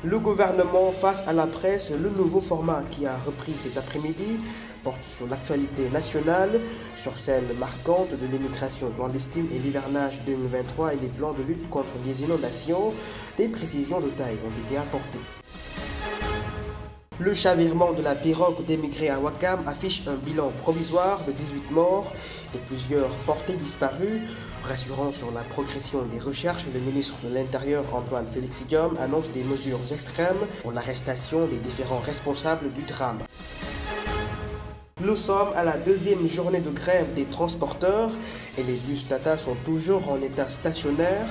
Le gouvernement face à la presse, le nouveau format qui a repris cet après-midi porte sur l'actualité nationale, sur celle marquante de l'immigration clandestine et l'hivernage 2023 et les plans de lutte contre les inondations. Des précisions de taille ont été apportées. Le chavirement de la pirogue d'émigrés à Ouakam affiche un bilan provisoire de 18 morts et plusieurs portées disparues. Rassurant sur la progression des recherches, le ministre de l'Intérieur Antoine Félix Diome annonce des mesures extrêmes pour l'arrestation des différents responsables du drame. Nous sommes à la deuxième journée de grève des transporteurs et les bus Tata sont toujours en état stationnaire.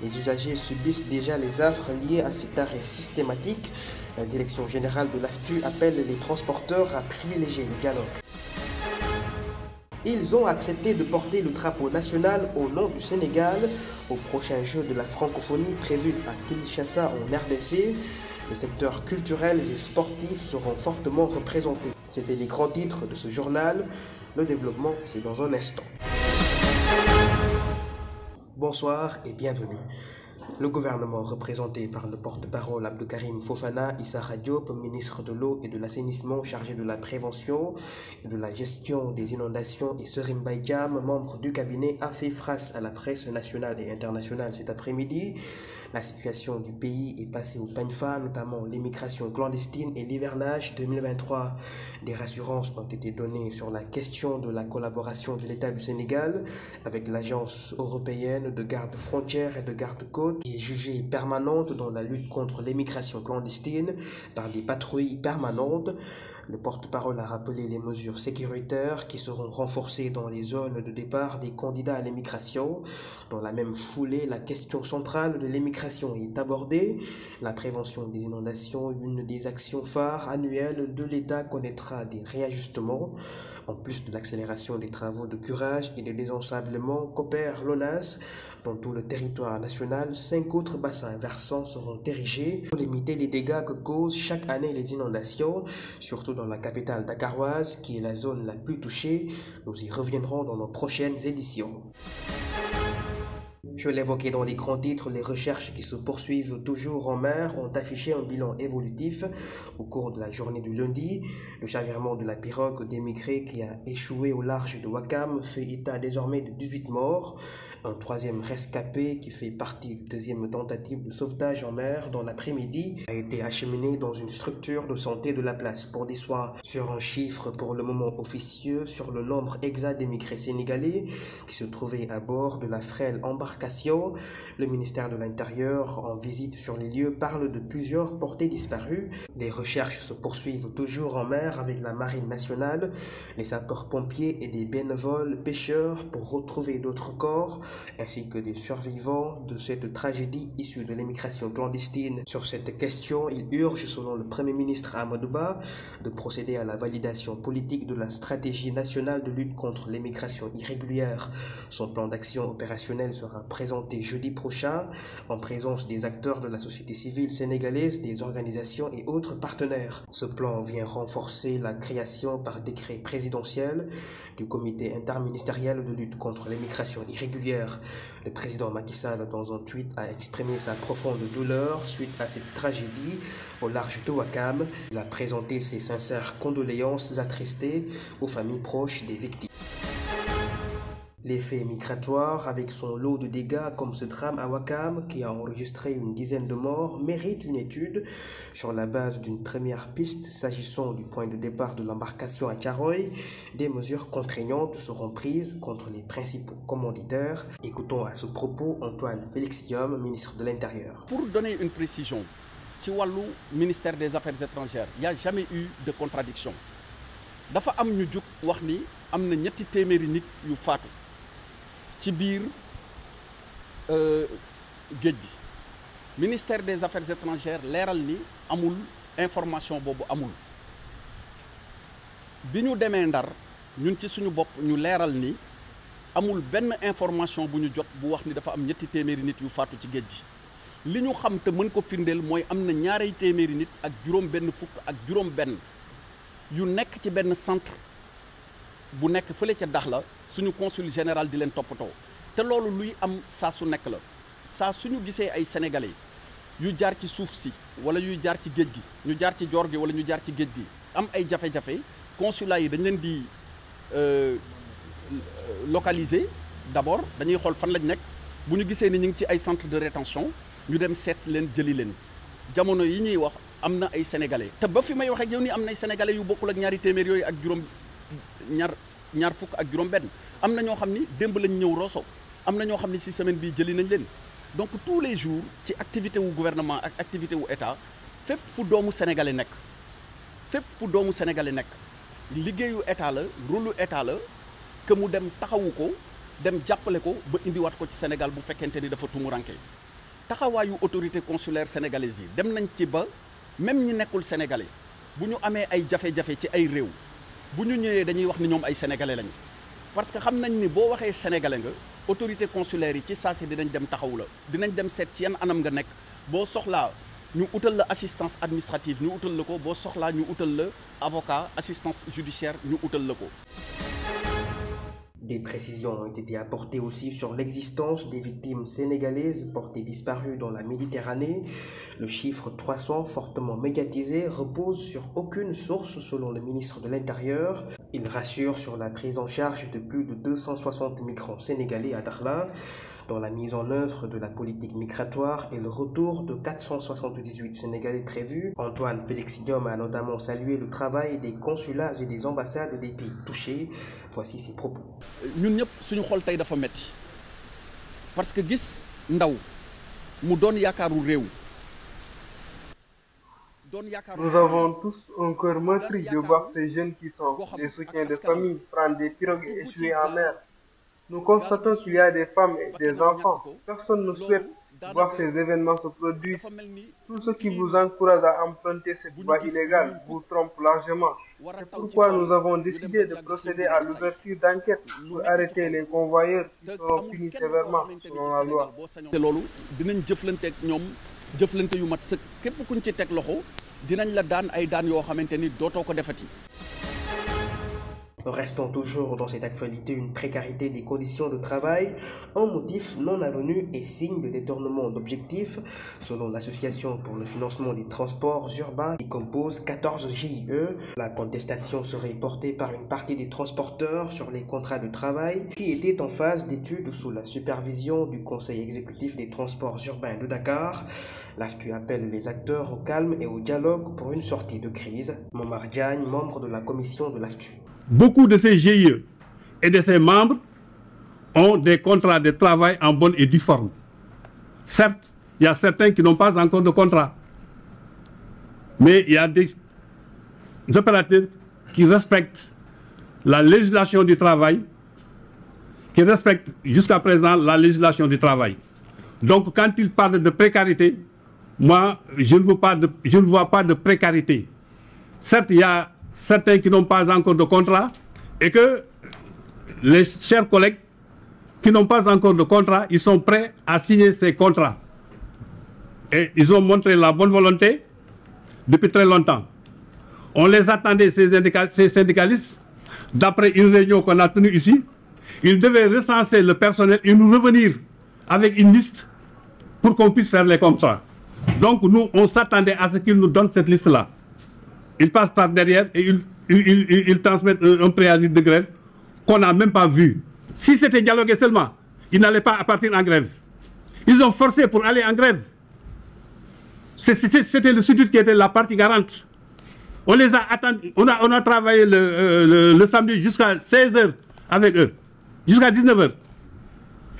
Les usagers subissent déjà les affres liées à cet arrêt systématique. La direction générale de l'AFTU appelle les transporteurs à privilégier le dialogue. Ils ont accepté de porter le drapeau national au nom du Sénégal au prochain jeu de la francophonie prévu à Kinshasa en RDC. Les secteurs culturels et sportifs seront fortement représentés. C'était les grands titres de ce journal. Le développement, c'est dans un instant. Bonsoir et bienvenue. Le gouvernement, représenté par le porte-parole Abdoukarim Fofana Issa Diop, ministre de l'eau et de l'assainissement chargé de la prévention et de la gestion des inondations, et Serim Baïdiam, membre du cabinet, a fait face à la presse nationale et internationale cet après-midi. La situation du pays est passée au peigne fin, notamment l'immigration clandestine et l'hivernage 2023. Des rassurances ont été données sur la question de la collaboration de l'État du Sénégal avec l'Agence européenne de garde-frontières et de garde-côtes, qui est jugée permanente dans la lutte contre l'immigration clandestine par des patrouilles permanentes. Le porte-parole a rappelé les mesures sécuritaires qui seront renforcées dans les zones de départ des candidats à l'immigration. Dans la même foulée, la question centrale de l'immigration est abordée. La prévention des inondations, une des actions phares annuelles de l'État, connaîtra des réajustements. En plus de l'accélération des travaux de curage et de désensablement qu'opère l'ONAS dans tout le territoire national, 5 autres bassins versants seront érigés pour limiter les dégâts que causent chaque année les inondations, surtout dans la capitale dakaroise qui est la zone la plus touchée. Nous y reviendrons dans nos prochaines éditions. Je l'évoquais dans les grands titres, les recherches qui se poursuivent toujours en mer ont affiché un bilan évolutif au cours de la journée du lundi. Le chavirement de la pirogue d'émigrés qui a échoué au large de Ouakam fait état désormais de 18 morts. Un troisième rescapé qui fait partie du deuxième tentative de sauvetage en mer dans l'après-midi a été acheminé dans une structure de santé de la place pour des soins. Sur un chiffre pour le moment officieux sur le nombre exact d'émigrés sénégalais qui se trouvaient à bord de la frêle embarcation, le ministère de l'Intérieur, en visite sur les lieux, parle de plusieurs portées disparues. Les recherches se poursuivent toujours en mer avec la Marine nationale, les sapeurs-pompiers et des bénévoles pêcheurs pour retrouver d'autres corps, ainsi que des survivants de cette tragédie issue de l'immigration clandestine. Sur cette question, il urge, selon le Premier ministre Amadou Ba, de procéder à la validation politique de la stratégie nationale de lutte contre l'immigration irrégulière. Son plan d'action opérationnel sera présenté jeudi prochain en présence des acteurs de la société civile sénégalaise, des organisations et autres partenaires. Ce plan vient renforcer la création par décret présidentiel du comité interministériel de lutte contre l'immigration irrégulière. Le président Macky Sall, dans un tweet, a exprimé sa profonde douleur suite à cette tragédie au large de Ouakam. Il a présenté ses sincères condoléances attristées aux familles proches des victimes. L'effet migratoire, avec son lot de dégâts comme ce drame à Ouakam qui a enregistré une dizaine de morts, mérite une étude sur la base d'une première piste s'agissant du point de départ de l'embarcation à Thiaroye. Des mesures contraignantes seront prises contre les principaux commanditaires. Écoutons à ce propos Antoine Félix Diome, ministre de l'Intérieur. Pour donner une précision, sur le ministère des Affaires étrangères, il n'y a jamais eu de contradiction. Dafa am ñu juk wax ni am na ñetti téeméeri nit yu faatu ci biir géej gi. Ministère des Affaires étrangères leeral ni amul information boobu amul. Bi ñu demee Ndar ñun ci suñu bopp ñu leeral ni amul benn information bu ñu jot bu wax ni dafa am ñetti téeméeri nit yu faatu ci géej gi. Li ñu xam te mën ko firndeel mooy am na ñaari téeméeri nit ak juróom benn fukk ak juróom benn yu nekk ci benn centre bu nekk fële ca Dakhla suñu consul général di leen toppatoo te loolu luy am saa su nekk la saa suñu gisee ay sénégalais yu jaar ci suuf si wala yuy jaar ci géej gi ñu jaar ci joor gi wala ñu jaar ci géej gi am ay jafe-jafe consulat yi dañ leen di localiser d'abord dañuy xool fan lañ nekk bu ñu gisee ni ñu ngi ci ay centre de rétention ñu dem seet leen jëli leen jamono yi ñuy wax am na ay sénégalais te ba fi may wax ak yow nii am na ay sénégalais yu bokkul ak ñaari téeméer yooyu ak ñaar fukk ak juróom benn am na ñoo xam ni démb lañ ñëw Rosso am na ñoo xam ni ci semaine bii jëli nañ leen donc tous les jours ci activité wu gouvernement ak activité wu état fépp fu doomu sénégalais nekk liggéeyu état la rôle état la que mu dem taxawu ko dem jàppale ko ba indiwaat ko ci Sénégal bu fekkente ni dafa tumuranke taxawaayu autorité consulaire sénégalaise yi dem nañ ci ba même ñi nekkul sénégalais bu ñu amee ay jafe-jafe ci ay réew bu ñu ñëwee dañuy wax ni ñoom ay sénégalais lañu parce que xam nañ ni boo waxee sénégalais nga autorité consulaire yi ci saa si dinañ dem taxaw la dinañ dem seet ci yan anam nga nekk boo soxlaa ñu utal la assistance administrative ñu utal la ko boo soxlaa ñu utal la avocat assistance judiciaire ñu utal la ko. Des précisions ont été apportées aussi sur l'existence des victimes sénégalaises portées disparues dans la Méditerranée. Le chiffre 300, fortement médiatisé, repose sur aucune source selon le ministre de l'Intérieur. Il rassure sur la prise en charge de plus de 260 migrants sénégalais à Dakhla, dans la mise en œuvre de la politique migratoire et le retour de 478 Sénégalais prévus. Antoine Félix Diome a notamment salué le travail des consulats et des ambassades des pays touchés. Voici ses propos. ñun ñëpp suñu xol tey dafa metti parce que gis ndaw mu doon yaakaaru réew. Nous avons tous un cœur meurtri de voir ces jeunes qui sont des soutiens de famille prendre des pirogues et échouer en mer. Nous constatons qu'il y a des femmes et des enfants. Personne ne souhaite voir ces événements se produire. Tout ce qui vous encourage à emprunter cette voie illégale vous trompe largement. C'est pourquoi nous avons décidé de procéder à l'ouverture d'enquêtes pour arrêter les convoyeurs qui seront punis sévèrement selon la loi. te loolu dinañ jëflante ak ñoom jëflante yu mat sëkk képp kuñ ci teg loxo dinañ la daan ay daan yoo xamante ni dootoo ko defati. Restons toujours dans cette actualité, une précarité des conditions de travail, un motif non avenu et signe de détournement d'objectifs, selon l'Association pour le financement des transports urbains qui compose 14 GIE. La contestation serait portée par une partie des transporteurs sur les contrats de travail qui étaient en phase d'étude sous la supervision du Conseil exécutif des transports urbains de Dakar. L'AFTU appelle les acteurs au calme et au dialogue pour une sortie de crise. Momar Diagne, membre de la commission de l'AFTU. Beaucoup de ces GIE et de ces membres ont des contrats de travail en bonne et due forme. Certes, il y a certains qui n'ont pas encore de contrat. Mais il y a des opérateurs qui respectent la législation du travail, qui respectent jusqu'à présent la législation du travail. Donc quand ils parlent de précarité, moi, je ne vois pas de précarité. Certes, il y a certains qui n'ont pas encore de contrat et que les chers collègues qui n'ont pas encore de contrat, ils sont prêts à signer ces contrats. Et ils ont montré la bonne volonté depuis très longtemps. On les attendait, ces syndicalistes, d'après une réunion qu'on a tenue ici. Ils devaient recenser le personnel et nous revenir avec une liste pour qu'on puisse faire les contrats. Donc nous, on s'attendait à ce qu'ils nous donnent cette liste-là. Ils passent par derrière et ils transmettent un préavis de grève qu'on n'a même pas vu. Si c'était dialogué seulement, ils n'allaient pas partir en grève. Ils ont forcé pour aller en grève. C'était le Sud qui était la partie garante. On les a attendus. On a travaillé le samedi jusqu'à 16h avec eux, jusqu'à 19h.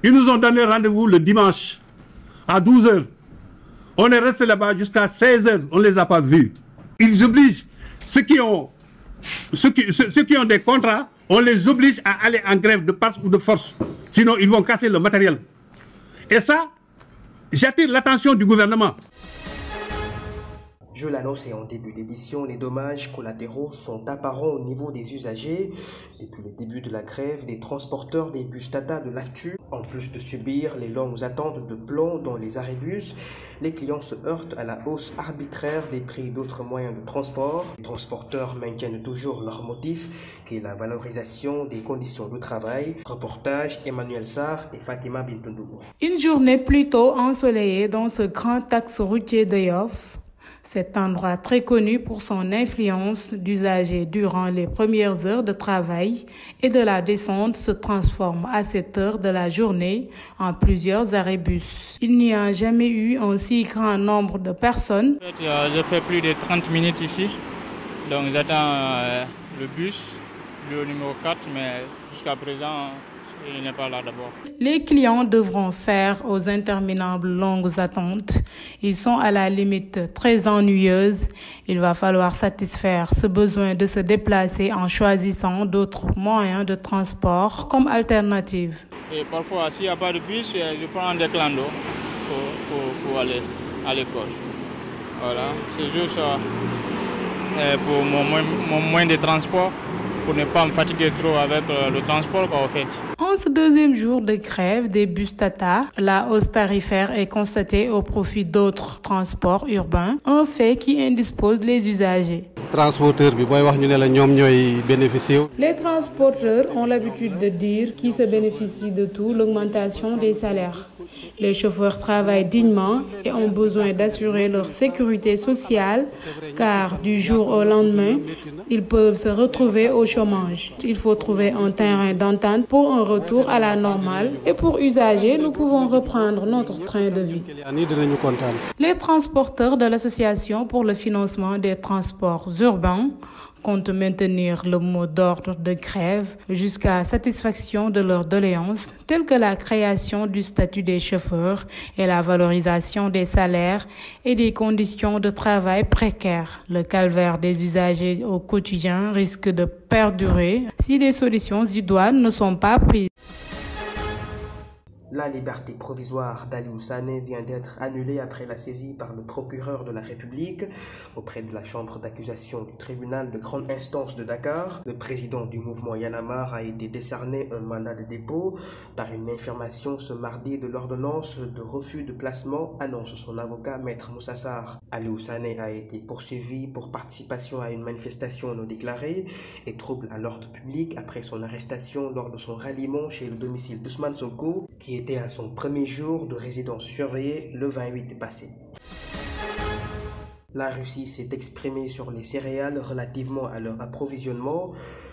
Ils nous ont donné rendez-vous le dimanche à 12h. On est resté là-bas jusqu'à 16h. On ne les a pas vus. Ils obligent ceux qui ont des contrats, on les oblige à aller en grève de force ou de force. Sinon, ils vont casser le matériel. Et ça, j'attire l'attention du gouvernement. Je l'annonçais en début d'édition, les dommages collatéraux sont apparents au niveau des usagers. Depuis le début de la grève, les transporteurs des bus Tata de l'AFTU, en plus de subir les longues attentes de plomb dans les arrêts-bus, les clients se heurtent à la hausse arbitraire des prix d'autres moyens de transport. Les transporteurs maintiennent toujours leur motif, qui est la valorisation des conditions de travail. Reportage Emmanuel Sarr et Fatima Bintoundour. Une journée plutôt ensoleillée dans ce grand axe routier de Yoff. Cet endroit très connu pour son influence d'usagers durant les premières heures de travail et de la descente se transforme à cette heure de la journée en plusieurs arrêts-bus. Il n'y a jamais eu un si grand nombre de personnes. En fait, je fais plus de 30 minutes ici, donc j'attends le bus, le numéro 4, mais jusqu'à présent, il n'est pas là d'abord. Les clients devront faire aux interminables longues attentes. Ils sont à la limite très ennuyeuses. Il va falloir satisfaire ce besoin de se déplacer en choisissant d'autres moyens de transport comme alternative. Et parfois, s'il n'y a pas de bus, je prends des clando pour aller à l'école. Voilà, c'est juste pour mon moyen de transport, pour ne pas me fatiguer trop avec le transport en fait. En ce deuxième jour de grève des bus Tata, la hausse tarifaire est constatée au profit d'autres transports urbains, un fait qui indispose les usagers. Les transporteurs ont l'habitude de dire qu'ils se bénéficient de tout l'augmentation des salaires. Les chauffeurs travaillent dignement et ont besoin d'assurer leur sécurité sociale car du jour au lendemain, ils peuvent se retrouver au chômage. Il faut trouver un terrain d'entente pour un retour à la normale et pour usagers, nous pouvons reprendre notre train de vie. Les transporteurs de l'Association pour le financement des transports urbains comptent maintenir le mot d'ordre de grève jusqu'à satisfaction de leurs doléances, telles que la création du statut des chauffeurs et la valorisation des salaires et des conditions de travail précaires. Le calvaire des usagers au quotidien risque de perdurer si des solutions idoines ne sont pas prises. La liberté provisoire d'Aliou Sané vient d'être annulée après la saisie par le procureur de la République auprès de la chambre d'accusation du tribunal de grande instance de Dakar. Le président du mouvement Y en a marre a été décerné un mandat de dépôt par une information ce mardi de l'ordonnance de refus de placement, annonce son avocat Maître Moussa Sarr. Aliou Sané a été poursuivi pour participation à une manifestation non déclarée et trouble à l'ordre public après son arrestation lors de son ralliement chez le domicile d'Ousmane Sonko, qui était à son premier jour de résidence surveillée le 28 passé. La Russie s'est exprimée sur les céréales relativement à leur approvisionnement.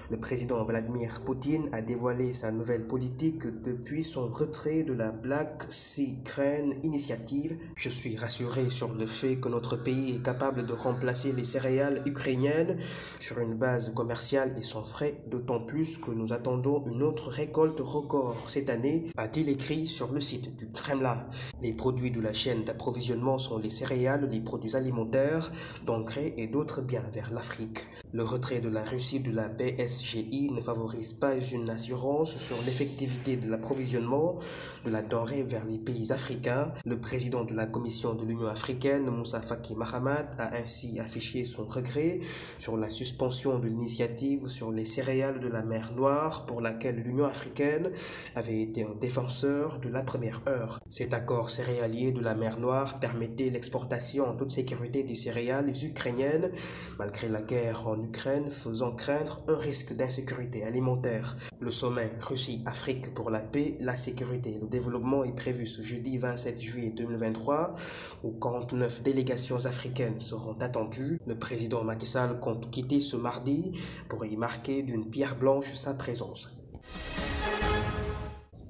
Le président Vladimir Poutine a dévoilé sa nouvelle politique depuis son retrait de la Black Sea Grain Initiative. Je suis rassuré sur le fait que notre pays est capable de remplacer les céréales ukrainiennes sur une base commerciale et sans frais, d'autant plus que nous attendons une autre récolte record cette année, a-t-il écrit sur le site du Kremlin. Les produits de la chaîne d'approvisionnement sont les céréales, les produits alimentaires, d'engrais et d'autres biens vers l'Afrique. Le retrait de la Russie de la BSGI ne favorise pas une assurance sur l'effectivité de l'approvisionnement de la denrée vers les pays africains. Le président de la Commission de l'Union africaine, Moussa Faki Mahamat, a ainsi affiché son regret sur la suspension de l'initiative sur les céréales de la mer Noire pour laquelle l'Union africaine avait été un défenseur de la première heure. Cet accord céréalier de la mer Noire permettait l'exportation en toute sécurité des céréales ukrainiennes, malgré la guerre en Ukraine faisant craindre un risque d'insécurité alimentaire. Le sommet Russie-Afrique pour la paix, la sécurité et le développement est prévu ce jeudi 27 juillet 2023, où 49 délégations africaines seront attendues. Le président Macky Sall compte quitter ce mardi pour y marquer d'une pierre blanche sa présence.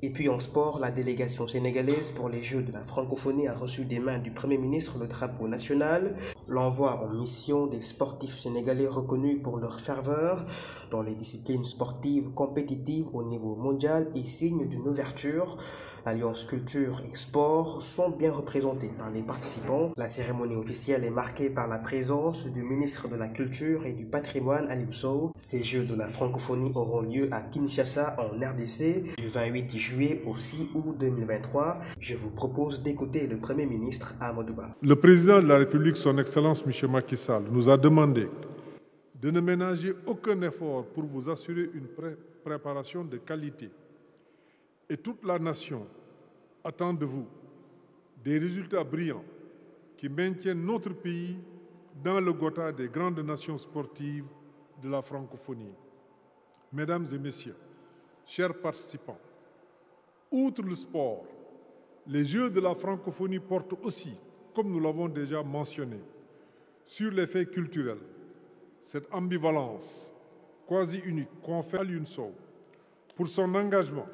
Et puis en sport, la délégation sénégalaise pour les Jeux de la francophonie a reçu des mains du Premier ministre le drapeau national. L'envoi en mission des sportifs sénégalais reconnus pour leur ferveur dans les disciplines sportives compétitives au niveau mondial est signe d'une ouverture. L'Alliance Culture et Sport sont bien représentés par les participants. La cérémonie officielle est marquée par la présence du ministre de la Culture et du Patrimoine Aliou Sow. Ces Jeux de la francophonie auront lieu à Kinshasa en RDC du 28 juillet juillet au 6 août 2023. Je vous propose d'écouter le Premier ministre Amadou Ba. Le président de la République, son Excellence M. Macky Sall, nous a demandé de ne ménager aucun effort pour vous assurer une préparation de qualité. Et toute la nation attend de vous des résultats brillants qui maintiennent notre pays dans le quota des grandes nations sportives de la francophonie. Mesdames et messieurs, chers participants, outre le sport, les Jeux de la francophonie portent aussi, comme nous l'avons déjà mentionné, sur les faits culturels. Cette ambivalence quasi unique confère à Alioune Sow pour son engagement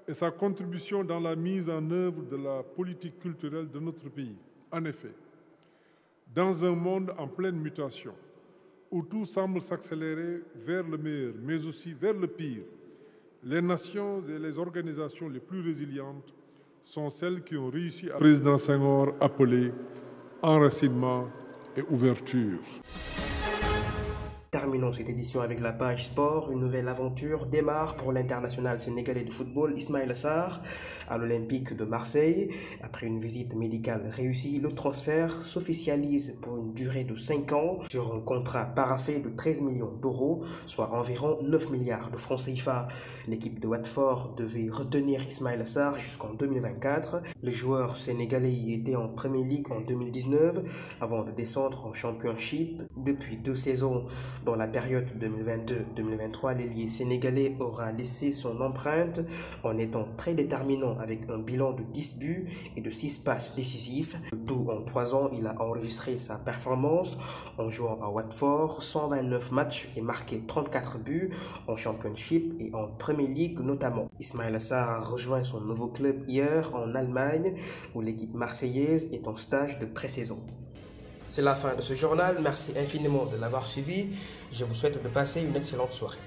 et sa contribution dans la mise en œuvre de la politique culturelle de notre pays. En effet, dans un monde en pleine mutation, où tout semble s'accélérer vers le meilleur, mais aussi vers le pire, les nations et les organisations les plus résilientes sont celles qui ont réussi à... Président Senghor appelé enracinement et ouverture. Terminons cette édition avec la page sport. Une nouvelle aventure démarre pour l'international sénégalais de football Ismaïla Sarr à l'Olympique de Marseille. Après une visite médicale réussie, le transfert s'officialise pour une durée de 5 ans sur un contrat paraphé de 13 millions d'euros, soit environ 9 milliards de francs CFA. L'équipe de Watford devait retenir Ismaïla Sarr jusqu'en 2024. Le joueur sénégalais y était en Premier League en 2019 avant de descendre en Championship. Depuis 2 saisons, dans la période 2022-2023, l'ailier sénégalais aura laissé son empreinte en étant très déterminant avec un bilan de 10 buts et de 6 passes décisifs. Le tout en 3 ans, il a enregistré sa performance en jouant à Watford, 129 matchs et marqué 34 buts en Championship et en Premier League notamment. Ismaïla Sarr a rejoint son nouveau club hier en Allemagne où l'équipe marseillaise est en stage de pré-saison. C'est la fin de ce journal. Merci infiniment de l'avoir suivi. Je vous souhaite de passer une excellente soirée.